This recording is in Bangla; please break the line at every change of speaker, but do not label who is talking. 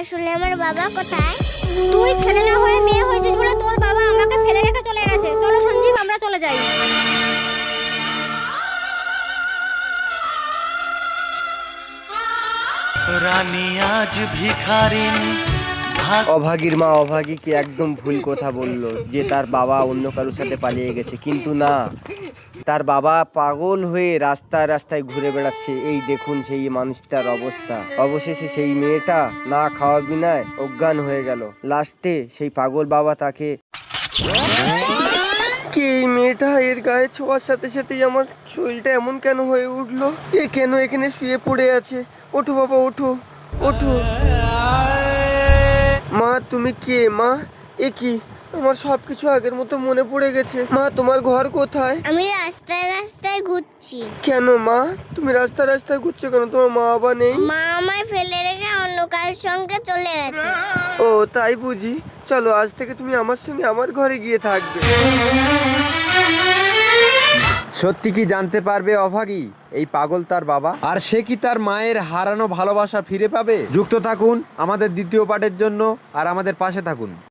আসলে আমার বাবা কোথায়?
তুই ছেলে না হয়ে মেয়ে হয়েছিস বলে তোর বাবা আমাকে ফেলে রেখে চলে গেছে। চলো সঞ্জীব, আমরা চলে যাই।
রানী আজ ভিখারিনী।
অভাগীর মা অভাগীকে একদম ভুল কথা বলল যে তার বাবা অন্য কারোর সাথে পালিয়ে গেছে, কিন্তু না, তার বাবা পাগল হয়ে রাস্তায় রাস্তায় ঘুরে বেড়াচ্ছে। এই দেখুন সেই মানুষটার অবস্থা। অবশেষে সেই মেয়েটা না খাওয়া বিনায় অজ্ঞান হয়ে গেল। লাস্টে সেই পাগল বাবা তাকে কে এই মেয়েটা, এর গায়ে ছোঁয়ার সাথে সাথেই আমার শরীরটা এমন কেন হয়ে উঠলো? এ কেন এখানে শুয়ে পড়ে আছে? ওঠো বাবা, ওঠো ওঠো। মা তুমি কে মা? এ কি, আমার সবকিছু আগের মতো মনে পড়ে গেছে। মা তোমার ঘর কোথায়?
আমি রাস্তায় রাস্তায় ঘুরছি।
কেন মা তুমি রাস্তায় রাস্তায় ঘুরছো কেন? তোমার মা বাবা নেই?
মা আমায় ফেলে রেখে অন্য কারোর সঙ্গে চলে গেছে।
ও তাই বুঝি। চলো আজ থেকে তুমি আমার সঙ্গে আমার ঘরে গিয়ে থাকবে।
সত্যি কি জানতে পারবে অভাগী এই পাগল তার বাবা, আর সে কি তার মায়ের হারানো ভালোবাসা ফিরে পাবে? যুক্ত থাকুন আমাদের দ্বিতীয় পার্টের জন্য আর আমাদের পাশে থাকুন।